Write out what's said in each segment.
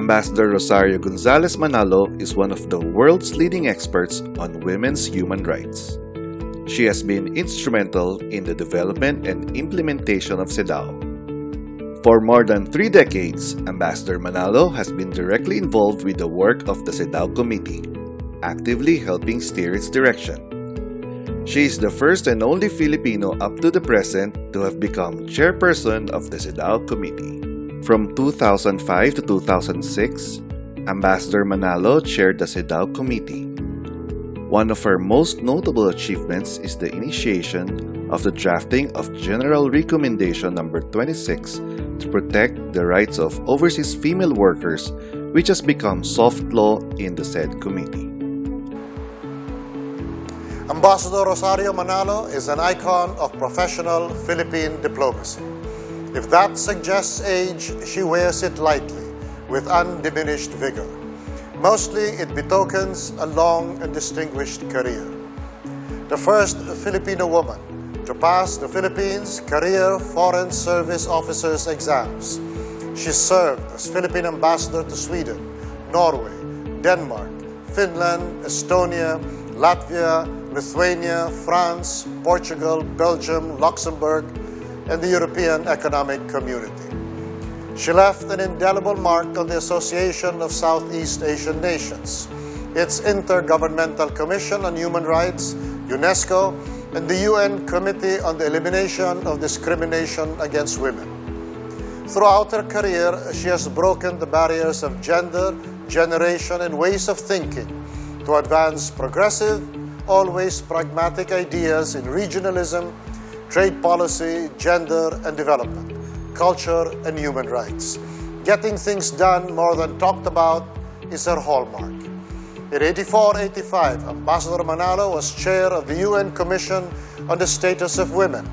Ambassador Rosario Gonzalez Manalo is one of the world's leading experts on women's human rights. She has been instrumental in the development and implementation of CEDAW. For more than 3 decades, Ambassador Manalo has been directly involved with the work of the CEDAW Committee, actively helping steer its direction. She is the first and only Filipino up to the present to have become chairperson of the CEDAW Committee. From 2005 to 2006, Ambassador Manalo chaired the CEDAW Committee. One of her most notable achievements is the initiation of the drafting of General Recommendation No. 26 to protect the rights of overseas female workers, which has become soft law in the said committee. Ambassador Rosario Manalo is an icon of professional Philippine diplomacy. If that suggests age, she wears it lightly, with undiminished vigor. Mostly, it betokens a long and distinguished career. The first Filipino woman to pass the Philippines Career Foreign Service Officers exams. She served as Philippine ambassador to Sweden, Norway, Denmark, Finland, Estonia, Latvia, Lithuania, France, Portugal, Belgium, Luxembourg, and the European Economic Community. She left an indelible mark on the Association of Southeast Asian Nations, its Intergovernmental Commission on Human Rights, UNESCO, and the UN Committee on the Elimination of Discrimination Against Women. Throughout her career, she has broken the barriers of gender, generation, and ways of thinking to advance progressive, always pragmatic ideas in regionalism, trade policy, gender and development, culture and human rights. Getting things done more than talked about is her hallmark. In 1984-85, Ambassador Manalo was chair of the UN Commission on the Status of Women,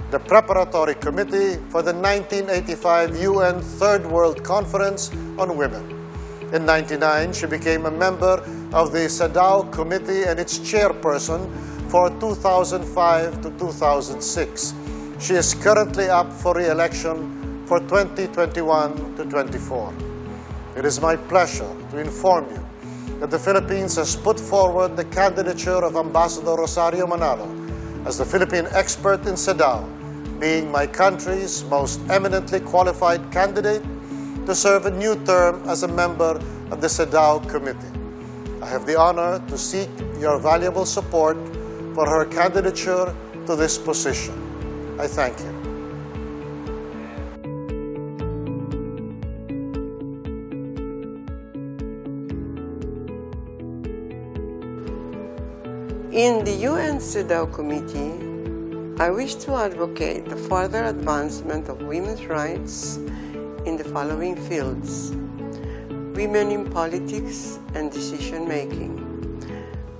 the preparatory committee for the 1985 UN Third World Conference on Women. In 1999, she became a member of the CEDAW Committee and its chairperson for 2005 to 2006. She is currently up for re-election for 2021 to 24. It is my pleasure to inform you that the Philippines has put forward the candidature of Ambassador Rosario Manalo as the Philippine expert in CEDAW, being my country's most eminently qualified candidate to serve a new term as a member of the CEDAW Committee. I have the honor to seek your valuable support for her candidature to this position. I thank you. In the UN CEDAW Committee, I wish to advocate the further advancement of women's rights in the following fields: women in politics and decision-making.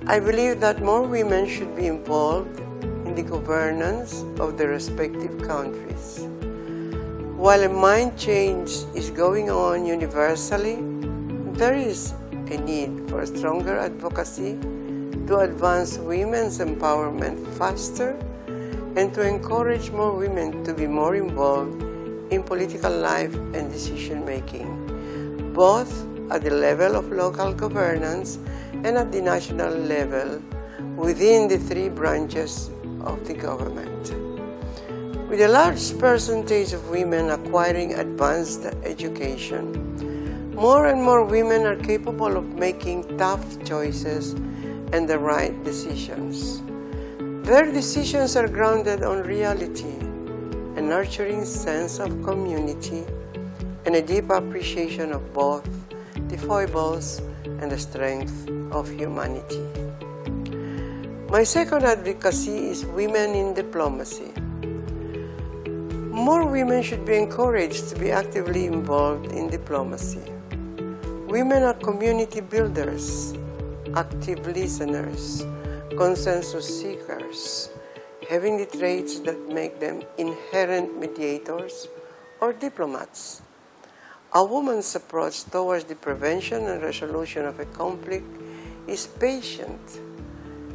I believe that more women should be involved in the governance of their respective countries. While a mind change is going on universally, there is a need for stronger advocacy to advance women's empowerment faster and to encourage more women to be more involved in political life and decision-making, both at the level of local governance and at the national level within the 3 branches of the government. With a large percentage of women acquiring advanced education, more and more women are capable of making tough choices and the right decisions. Their decisions are grounded on reality, a nurturing sense of community, and a deep appreciation of both the foibles and the strength of humanity. My second advocacy is women in diplomacy. More women should be encouraged to be actively involved in diplomacy. Women are community builders, active listeners, consensus seekers, having the traits that make them inherent mediators or diplomats. A woman's approach towards the prevention and resolution of a conflict is patient,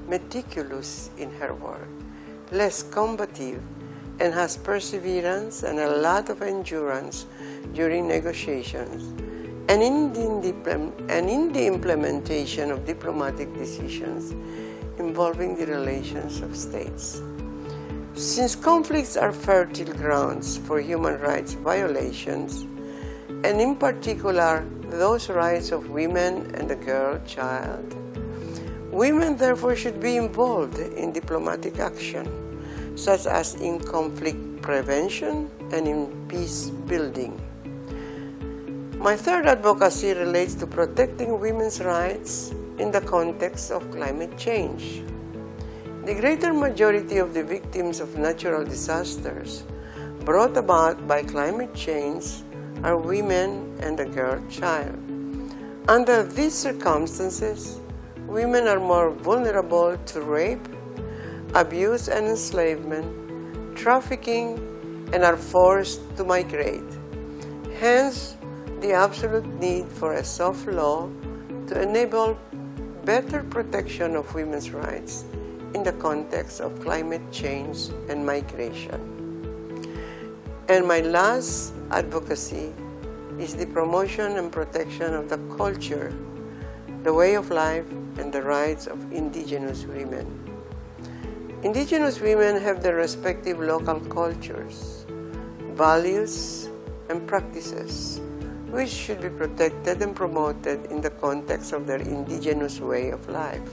meticulous in her work, less combative, and has perseverance and a lot of endurance during negotiations, and in the implementation of diplomatic decisions involving the relations of states. Since conflicts are fertile grounds for human rights violations, and in particular those rights of women and the girl child, women therefore should be involved in diplomatic action, such as in conflict prevention and in peace building. My third advocacy relates to protecting women's rights in the context of climate change. The greater majority of the victims of natural disasters brought about by climate change are women and the girl child. Under these circumstances, women are more vulnerable to rape, abuse and enslavement, trafficking, and are forced to migrate. Hence, the absolute need for a soft law to enable better protection of women's rights in the context of climate change and migration. And my last advocacy is the promotion and protection of the culture, the way of life, and the rights of indigenous women. Indigenous women have their respective local cultures, values, and practices, which should be protected and promoted in the context of their indigenous way of life.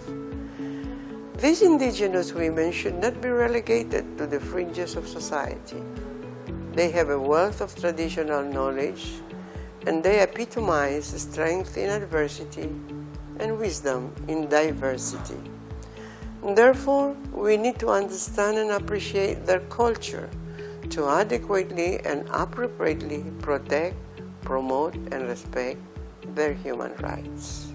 These indigenous women should not be relegated to the fringes of society. They have a wealth of traditional knowledge, and they epitomize strength in adversity and wisdom in diversity. Therefore, we need to understand and appreciate their culture to adequately and appropriately protect, promote, and respect their human rights.